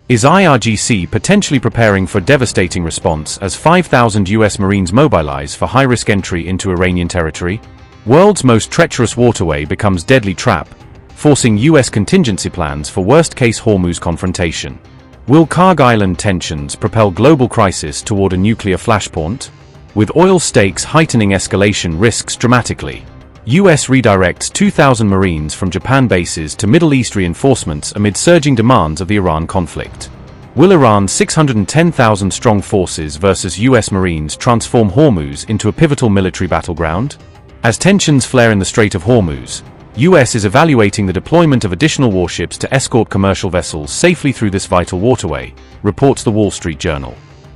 Is IRGC potentially preparing for a devastating response as 5,000 US Marines mobilize for high-risk entry into Iranian territory? World's most treacherous waterway becomes deadly trap, forcing US contingency plans for worst-case Hormuz confrontation. Will Kharg Island tensions propel global crisis toward a nuclear flashpoint? With oil stakes heightening escalation risks dramatically, US redirects 2,000 Marines from Japan bases to Middle East reinforcements amid surging demands of the Iran conflict. Will Iran's 610,000-strong forces versus US Marines transform Hormuz into a pivotal military battleground? As tensions flare in the Strait of Hormuz, US is evaluating the deployment of additional warships to escort commercial vessels safely through this vital waterway, reports The Wall Street Journal.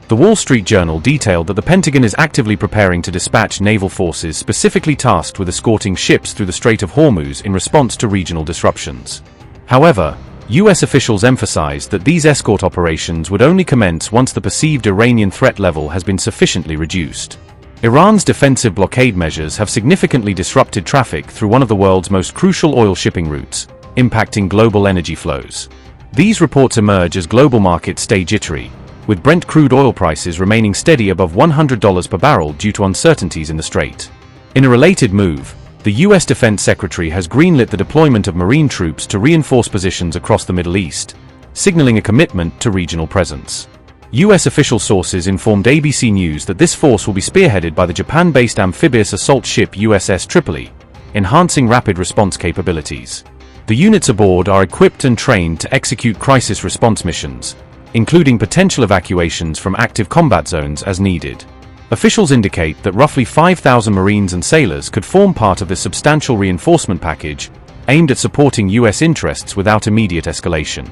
The Wall Street Journal detailed that the Pentagon is actively preparing to dispatch naval forces specifically tasked with escorting ships through the Strait of Hormuz in response to regional disruptions. However, US officials emphasized that these escort operations would only commence once the perceived Iranian threat level has been sufficiently reduced. Iran's defensive blockade measures have significantly disrupted traffic through one of the world's most crucial oil shipping routes, impacting global energy flows. These reports emerge as global markets stay jittery, with Brent crude oil prices remaining steady above $100 per barrel due to uncertainties in the strait. In a related move, the US Defense Secretary has greenlit the deployment of Marine troops to reinforce positions across the Middle East, signaling a commitment to regional presence. US official sources informed ABC News that this force will be spearheaded by the Japan-based amphibious assault ship USS Tripoli, enhancing rapid response capabilities. The units aboard are equipped and trained to execute crisis response missions, including potential evacuations from active combat zones as needed. Officials indicate that roughly 5,000 Marines and sailors could form part of this substantial reinforcement package, aimed at supporting US interests without immediate escalation.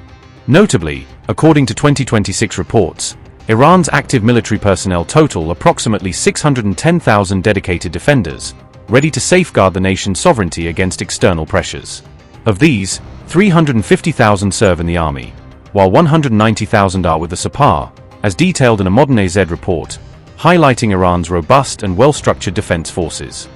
Notably, according to 2026 reports, Iran's active military personnel total approximately 610,000 dedicated defenders, ready to safeguard the nation's sovereignty against external pressures. Of these, 350,000 serve in the army, while 190,000 are with the Sepah, as detailed in a Modern AZ report, highlighting Iran's robust and well-structured defense forces.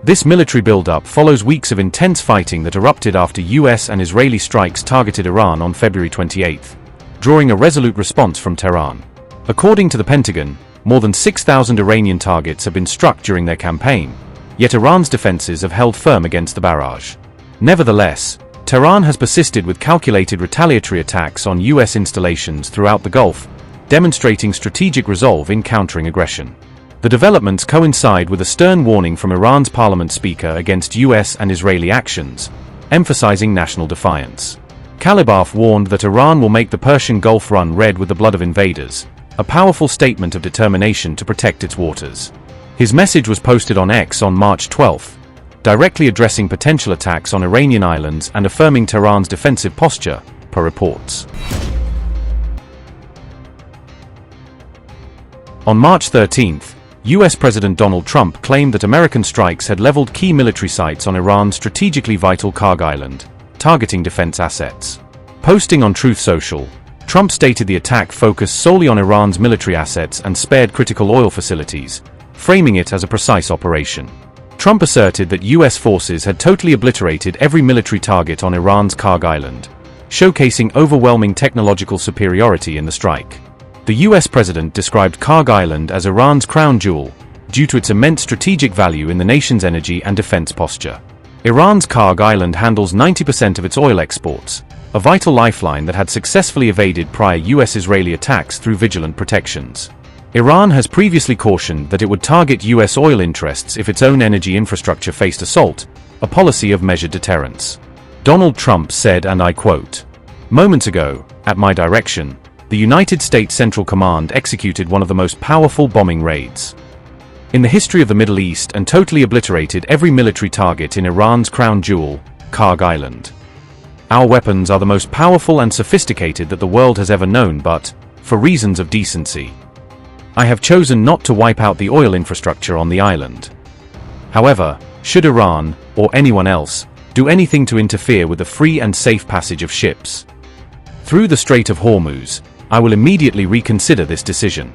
This military buildup follows weeks of intense fighting that erupted after US and Israeli strikes targeted Iran on February 28, drawing a resolute response from Tehran. According to the Pentagon, more than 6,000 Iranian targets have been struck during their campaign, yet Iran's defenses have held firm against the barrage. Nevertheless, Tehran has persisted with calculated retaliatory attacks on US installations throughout the Gulf, demonstrating strategic resolve in countering aggression. The developments coincide with a stern warning from Iran's parliament speaker against US and Israeli actions, emphasizing national defiance. Kalibaf warned that Iran will make the Persian Gulf run red with the blood of invaders, a powerful statement of determination to protect its waters. His message was posted on X on March 12, directly addressing potential attacks on Iranian islands and affirming Tehran's defensive posture, per reports. On March 13, US President Donald Trump claimed that American strikes had leveled key military sites on Iran's strategically vital Kharg Island, targeting defense assets. Posting on Truth Social, Trump stated the attack focused solely on Iran's military assets and spared critical oil facilities, framing it as a precise operation. Trump asserted that US forces had totally obliterated every military target on Iran's Kharg Island, showcasing overwhelming technological superiority in the strike. The US president described Kharg Island as Iran's crown jewel, due to its immense strategic value in the nation's energy and defense posture. Iran's Kharg Island handles 90% of its oil exports, a vital lifeline that had successfully evaded prior US-Israeli attacks through vigilant protections. Iran has previously cautioned that it would target US oil interests if its own energy infrastructure faced assault, a policy of measured deterrence. Donald Trump said, and I quote, "Moments ago, at my direction, the United States Central Command executed one of the most powerful bombing raids in the history of the Middle East and totally obliterated every military target in Iran's crown jewel, Kharg Island. Our weapons are the most powerful and sophisticated that the world has ever known, but, for reasons of decency, I have chosen not to wipe out the oil infrastructure on the island. However, should Iran, or anyone else, do anything to interfere with the free and safe passage of ships through the Strait of Hormuz, I will immediately reconsider this decision.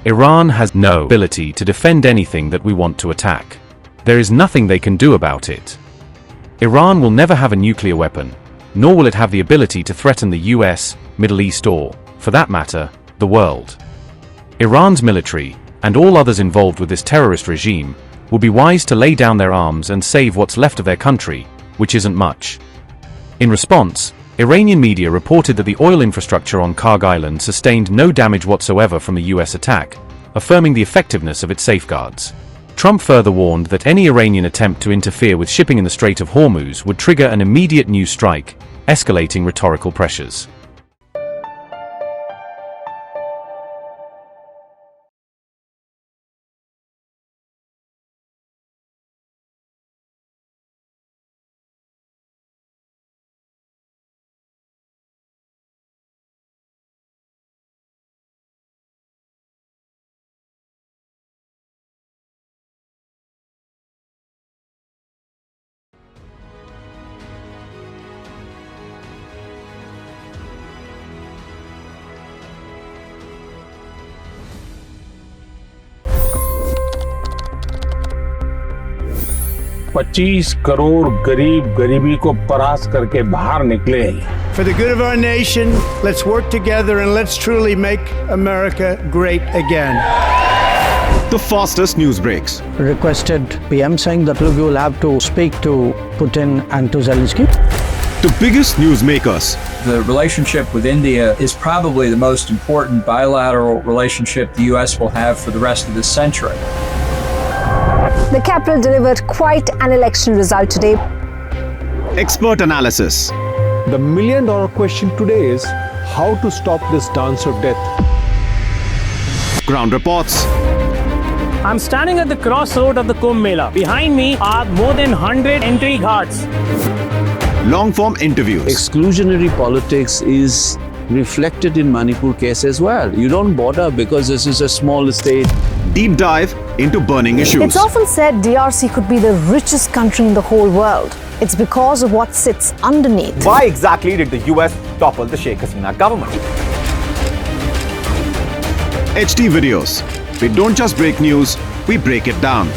Iran has no ability to defend anything that we want to attack. There is nothing they can do about it. Iran will never have a nuclear weapon, nor will it have the ability to threaten the US, Middle East or, for that matter, the world. Iran's military, and all others involved with this terrorist regime, will be wise to lay down their arms and save what's left of their country, which isn't much. In response, Iranian media reported that the oil infrastructure on Kharg Island sustained no damage whatsoever from the US attack, affirming the effectiveness of its safeguards. Trump further warned that any Iranian attempt to interfere with shipping in the Strait of Hormuz would trigger an immediate new strike, escalating rhetorical pressures. $25 crore गरीब गरीबी को परास्त करके बाहर निकले। For the good of our nation, let's work together and let's truly make America great again. The fastest news breaks. Requested PM saying that look, you will have to speak to Putin and to Zelensky. The biggest news makers. The relationship with India is probably the most important bilateral relationship the US will have for the rest of this century. The capital delivered quite an election result today. Expert analysis. The million-dollar question today is how to stop this dance of death. Ground reports. I'm standing at the crossroad of the Kumbh Mela. Behind me are more than 100 entry guards. Long-form interviews. Exclusionary politics is reflected in Manipur case as well. You don't bother because this is a small state. Deep dive into burning issues. It's often said DRC could be the richest country in the whole world. It's because of what sits underneath. Why exactly did the US topple the Sheikh Hasina government? HT videos. We don't just break news, we break it down.